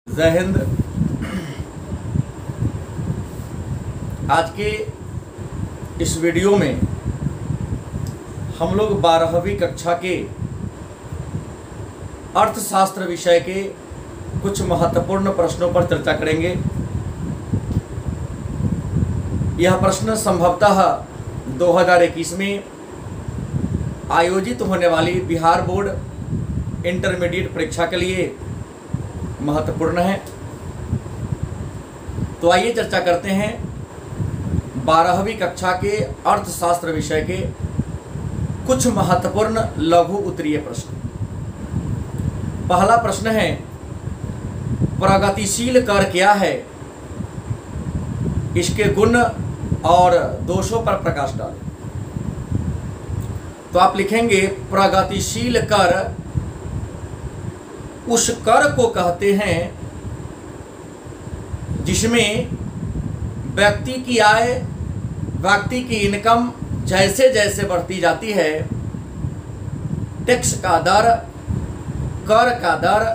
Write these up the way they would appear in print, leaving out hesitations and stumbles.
जय हिंद। आज के इस वीडियो में हम लोग 12वीं कक्षा के अर्थशास्त्र विषय के कुछ महत्वपूर्ण प्रश्नों पर चर्चा करेंगे। यह प्रश्न संभवतः 2021 में आयोजित होने वाली बिहार बोर्ड इंटरमीडिएट परीक्षा के लिए महत्वपूर्ण है। तो आइए चर्चा करते हैं 12वीं कक्षा के अर्थशास्त्र विषय के कुछ महत्वपूर्ण लघु उत्तरीय प्रश्न। पहला प्रश्न है, प्रगतिशील कर क्या है? इसके गुण और दोषों पर प्रकाश डालें। तो आप लिखेंगे, प्रगतिशील कर उस कर को कहते हैं जिसमें व्यक्ति की आय, व्यक्ति की इनकम जैसे जैसे बढ़ती जाती है, टैक्स का दर, कर का दर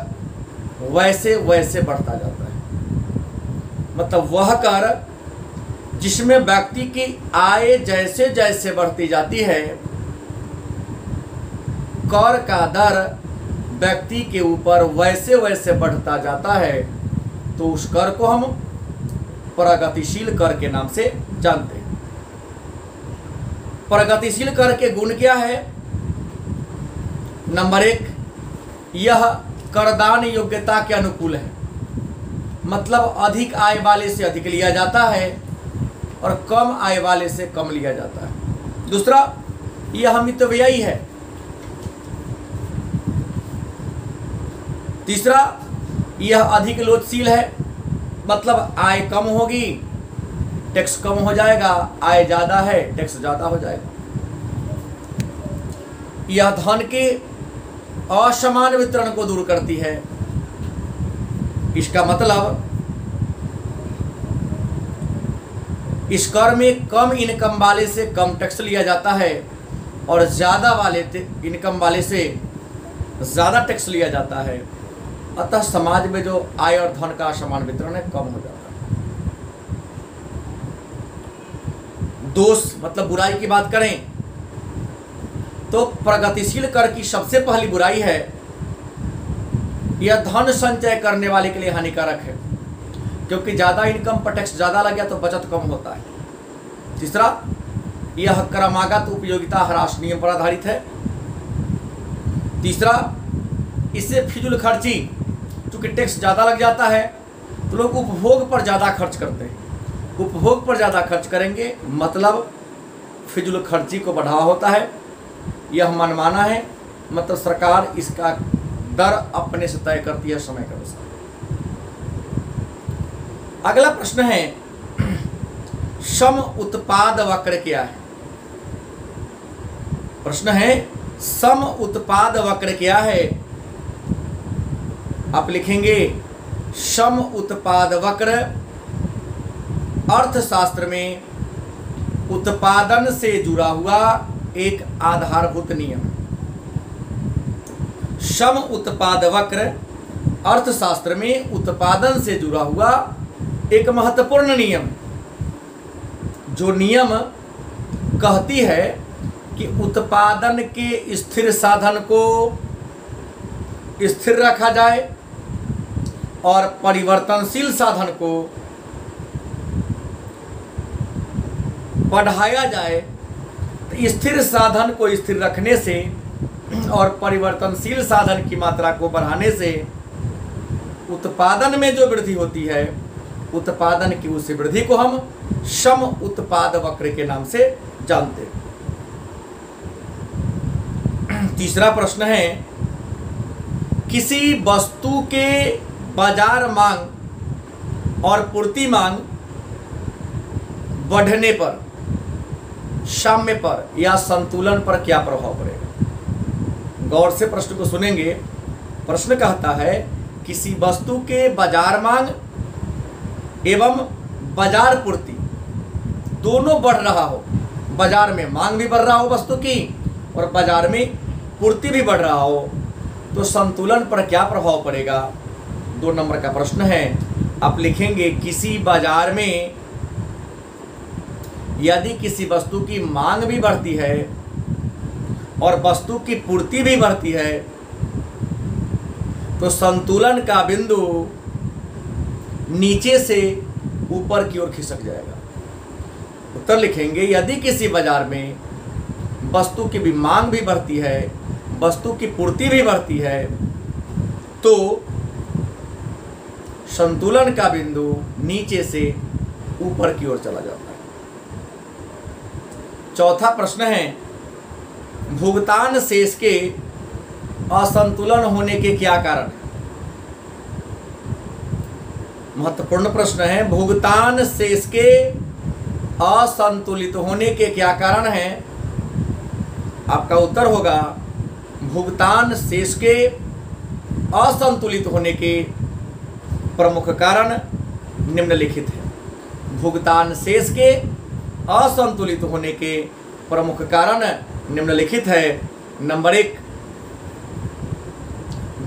वैसे वैसे बढ़ता जाता है। मतलब वह कर जिसमें व्यक्ति की आय जैसे जैसे बढ़ती जाती है, कर का दर व्यक्ति के ऊपर वैसे वैसे बढ़ता जाता है, तो उस कर को हम प्रगतिशील कर के नाम से जानते हैं। प्रगतिशील कर के गुण क्या है? नंबर 1, यह करदान योग्यता के अनुकूल है। मतलब अधिक आय वाले से अधिक लिया जाता है और कम आय वाले से कम लिया जाता है। दूसरा, यह मितव्ययी है। तीसरा, यह अधिक लोचशील है। मतलब आय कम होगी, टैक्स कम हो जाएगा, आय ज़्यादा है, टैक्स ज़्यादा हो जाएगा। यह धन के असमान वितरण को दूर करती है। इसका मतलब इस कर में कम इनकम वाले से कम टैक्स लिया जाता है और ज़्यादा वाले इनकम वाले से ज़्यादा टैक्स लिया जाता है। अतः समाज में जो आय और धन का असमान वितरण है, कम हो जाता है। दोष मतलब बुराई की बात करें तो प्रगतिशील कर की सबसे पहली बुराई है, यह धन संचय करने वाले के लिए हानिकारक है, क्योंकि ज़्यादा इनकम पर टैक्स ज़्यादा लग गया तो बचत कम होता है। तीसरा, यह क्रमागत उपयोगिता ह्रास नियम पर आधारित है। तीसरा, इससे फिजूल खर्ची, चूँकि टैक्स ज़्यादा लग जाता है तो लोग उपभोग पर ज़्यादा खर्च करते हैं। उपभोग पर ज़्यादा खर्च करेंगे मतलब फिजूल खर्ची को बढ़ावा होता है। यह मनमाना है, मतलब सरकार इसका दर अपने से तय करती है समय के अनुसार। अगला प्रश्न है, सम उत्पाद वक्र क्या है? प्रश्न है, सम उत्पाद वक्र क्या है? आप लिखेंगे, सम उत्पाद वक्र अर्थशास्त्र में उत्पादन से जुड़ा हुआ एक आधारभूत नियम है। सम उत्पाद वक्र अर्थशास्त्र में उत्पादन से जुड़ा हुआ एक महत्वपूर्ण नियम, जो नियम कहती है कि उत्पादन के स्थिर साधन को स्थिर रखा जाए और परिवर्तनशील साधन को बढ़ाया जाए। तो स्थिर साधन को स्थिर रखने से और परिवर्तनशील साधन की मात्रा को बढ़ाने से उत्पादन में जो वृद्धि होती है, उत्पादन की उस वृद्धि को हम सम उत्पाद वक्र के नाम से जानते हैं। तीसरा प्रश्न है, किसी वस्तु के बाजार मांग और पूर्ति मांग बढ़ने पर, साम्य पर या संतुलन पर क्या प्रभाव पड़ेगा? गौर से प्रश्न को सुनेंगे। प्रश्न कहता है, किसी वस्तु के बाजार मांग एवं बाजार पूर्ति दोनों बढ़ रहा हो, बाजार में मांग भी बढ़ रहा हो वस्तु की और बाजार में पूर्ति भी बढ़ रहा हो, तो संतुलन पर क्या प्रभाव पड़ेगा? 2 नंबर का प्रश्न है, आप लिखेंगे किसी बाजार में यदि किसी वस्तु की मांग भी बढ़ती है और वस्तु की पूर्ति भी बढ़ती है तो संतुलन का बिंदु नीचे से ऊपर की ओर खिसक जाएगा। उत्तर लिखेंगे यदि किसी बाजार में वस्तु की भी मांग भी बढ़ती है, वस्तु की पूर्ति भी बढ़ती है, तो संतुलन का बिंदु नीचे से ऊपर की ओर चला जाता है। चौथा प्रश्न है, भुगतान शेष के असंतुलन होने के क्या कारण हैं? महत्वपूर्ण प्रश्न है। भुगतान शेष के असंतुलित होने के क्या कारण हैं? आपका उत्तर होगा भुगतान शेष के असंतुलित होने के प्रमुख कारण निम्नलिखित हैं। भुगतान शेष के असंतुलित होने के प्रमुख कारण निम्नलिखित है। नंबर 1,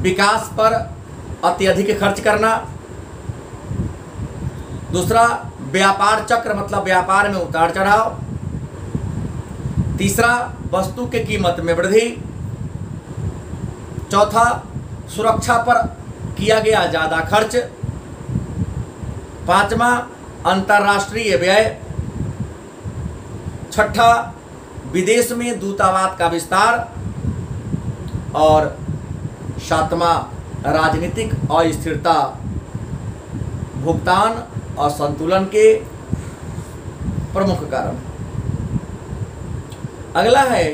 विकास पर अत्यधिक खर्च करना। दूसरा, व्यापार चक्र मतलब व्यापार में उतार चढ़ाव। तीसरा, वस्तु की कीमत में वृद्धि। चौथा, सुरक्षा पर किया गया ज़्यादा खर्च। पांचवा, अंतर्राष्ट्रीय व्यय। छठा, विदेश में दूतावास का विस्तार। और सातवां, राजनीतिक अस्थिरता। भुगतान असंतुलन के प्रमुख कारण। अगला है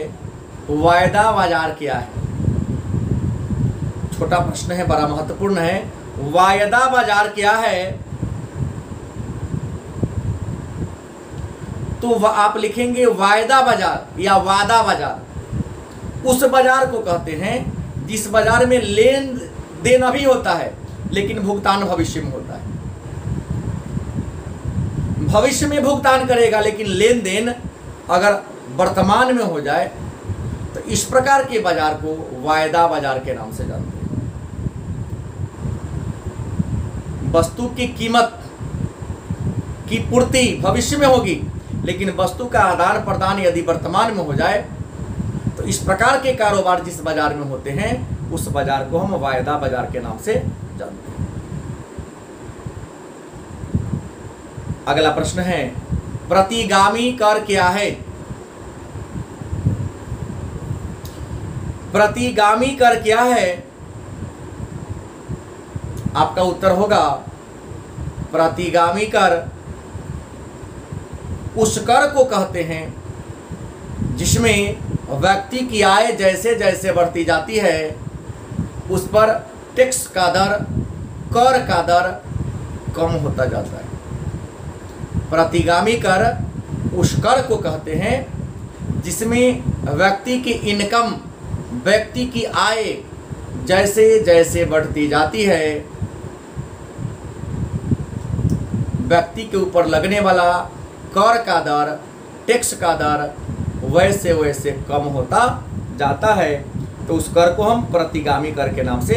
वायदा बाजार क्या है? छोटा प्रश्न है, बड़ा महत्वपूर्ण है। वायदा बाजार क्या है? तो आप लिखेंगे वायदा बाजार या वादा बाजार। उस बाजार को कहते हैं जिस बाजार में लेन देन अभी होता है लेकिन भुगतान भविष्य में होता है। भविष्य में भुगतान करेगा लेकिन लेन देन अगर वर्तमान में हो जाए तो इस प्रकार के बाजार को वायदा बाजार के नाम से जानते हैं। वस्तु की कीमत की पूर्ति भविष्य में होगी लेकिन वस्तु का आदान प्रदान यदि वर्तमान में हो जाए तो इस प्रकार के कारोबार जिस बाजार में होते हैं उस बाजार को हम वायदा बाजार के नाम से जानते हैं। अगला प्रश्न है, प्रतिगामी कर क्या है? प्रतिगामी कर क्या है? आपका उत्तर होगा प्रतिगामी कर उस कर को कहते हैं जिसमें व्यक्ति की आय जैसे जैसे बढ़ती जाती है उस पर टैक्स का दर, कर का दर कम होता जाता है। प्रतिगामी कर उस कर को कहते हैं जिसमें व्यक्ति की इनकम, व्यक्ति की आय जैसे जैसे बढ़ती जाती है व्यक्ति के ऊपर लगने वाला कर का दर, टैक्स का दर वैसे वैसे कम होता जाता है, तो उस कर को हम प्रतिगामी कर के नाम से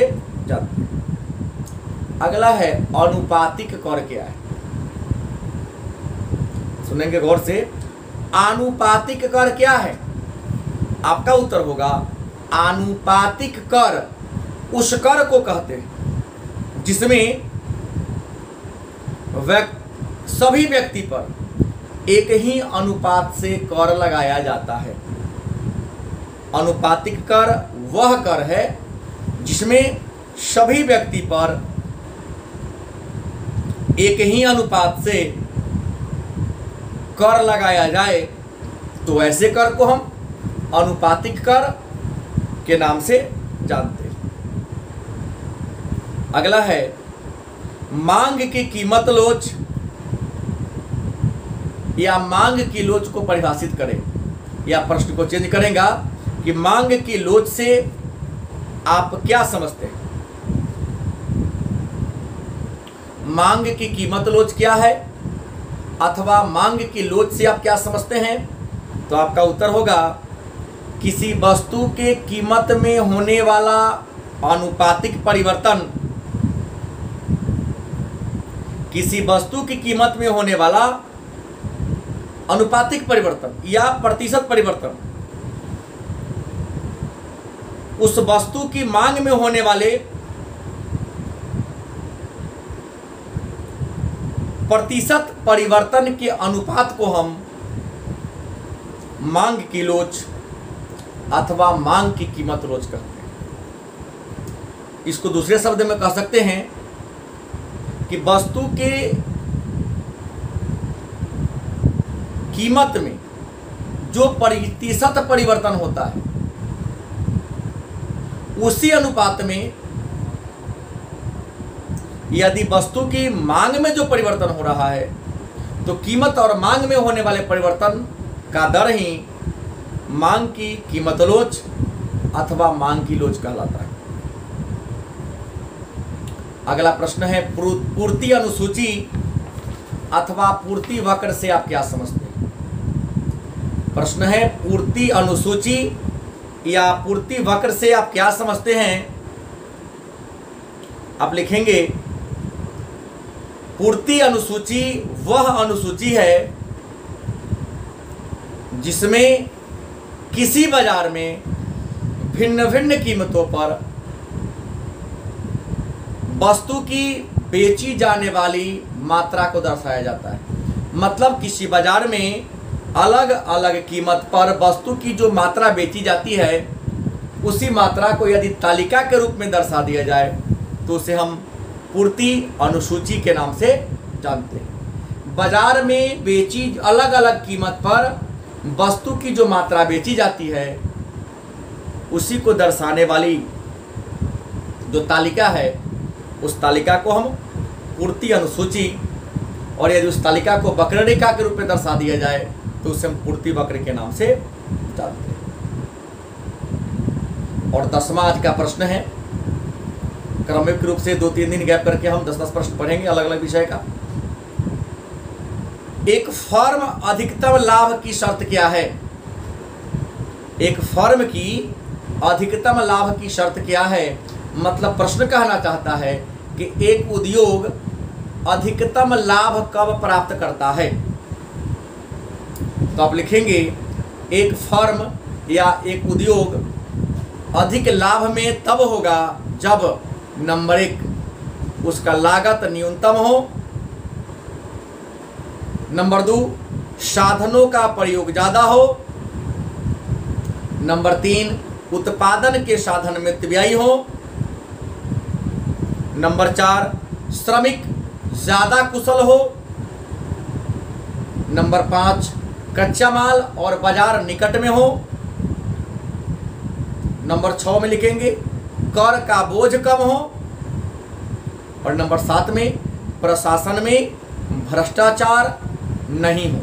जानते हैं। अगला है आनुपातिक कर क्या है? सुनेंगे गौर से। आनुपातिक कर क्या है? आपका उत्तर होगा आनुपातिक कर उस कर को कहते हैं जिसमें सभी व्यक्ति पर एक ही अनुपात से कर लगाया जाता है। अनुपातिक कर वह कर है जिसमें सभी व्यक्ति पर एक ही अनुपात से कर लगाया जाए, तो ऐसे कर को हम अनुपातिक कर के नाम से जानते हैं। अगला है मांग की कीमत लोच या मांग की लोच को परिभाषित करें, या प्रश्न को चेंज करेगा कि मांग की लोच से आप क्या समझते हैं? मांग की कीमत लोच क्या है अथवा मांग की लोच से आप क्या समझते हैं? तो आपका उत्तर होगा किसी वस्तु के कीमत में होने वाला आनुपातिक परिवर्तन किसी वस्तु की कीमत में होने वाला अनुपातिक परिवर्तन या प्रतिशत परिवर्तन उस वस्तु की मांग में होने वाले प्रतिशत परिवर्तन के अनुपात को हम मांग की लोच अथवा मांग की कीमत लोच कहते हैं। इसको दूसरे शब्द में कह सकते हैं कि वस्तु के कीमत में जो प्रतिशत परिवर्तन होता है उसी अनुपात में यदि वस्तु की मांग में जो परिवर्तन हो रहा है तो कीमत और मांग में होने वाले परिवर्तन का दर ही मांग की कीमत लोच अथवा मांग की लोच कहलाता है। अगला प्रश्न है पूर्ति अनुसूची अथवा पूर्ति वक्र से आप क्या समझते हैं? प्रश्न है पूर्ति अनुसूची या पूर्ति वक्र से आप क्या समझते हैं? आप लिखेंगे पूर्ति अनुसूची वह अनुसूची है जिसमें किसी बाजार में भिन्न भिन्न कीमतों पर वस्तु की बेची जाने वाली मात्रा को दर्शाया जाता है। मतलब किसी बाजार में अलग अलग कीमत पर वस्तु की जो मात्रा बेची जाती है उसी मात्रा को यदि तालिका के रूप में दर्शा दिया जाए तो उसे हम पूर्ति अनुसूची के नाम से जानते हैं। बाजार में बेची अलग अलग कीमत पर वस्तु की जो मात्रा बेची जाती है उसी को दर्शाने वाली जो तालिका है उस तालिका को हम पूर्ति अनुसूची, और यदि उस तालिका को वक्ररेखा के रूप में दर्शा दिया जाए तो उसे हम पूर्ति वक्र के नाम से जानते हैं। और 10वां आज का प्रश्न है, क्रमिक रूप से 2-3 दिन गैप करके हम 10-10 प्रश्न पढ़ेंगे अलग अलग विषय का। एक फर्म अधिकतम लाभ की शर्त क्या है? एक फर्म की अधिकतम लाभ की शर्त क्या है? मतलब प्रश्न कहना चाहता है कि एक उद्योग अधिकतम लाभ कब प्राप्त करता है। तो आप लिखेंगे एक फर्म या एक उद्योग अधिक लाभ में तब होगा जब नंबर 1 उसका लागत न्यूनतम हो, नंबर 2 साधनों का प्रयोग ज़्यादा हो, नंबर 3 उत्पादन के साधन मितव्ययी हो, नंबर 4 श्रमिक ज़्यादा कुशल हो, नंबर 5 कच्चा माल और बाजार निकट में हो, नंबर 6 में लिखेंगे कर का बोझ कम हो, और नंबर 7 में प्रशासन में भ्रष्टाचार नहीं हो।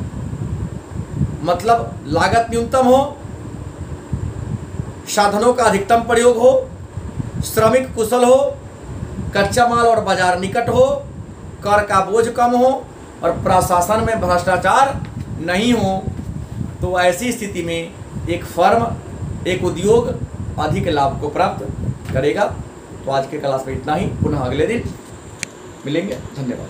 मतलब लागत न्यूनतम हो, साधनों का अधिकतम प्रयोग हो, श्रमिक कुशल हो, कच्चा माल और बाजार निकट हो, कर का बोझ कम हो और प्रशासन में भ्रष्टाचार नहीं हो। तो ऐसी स्थिति में एक फर्म, एक उद्योग अधिक लाभ को प्राप्त करेगा। तो आज के क्लास में इतना ही, पुनः अगले दिन मिलेंगे। धन्यवाद।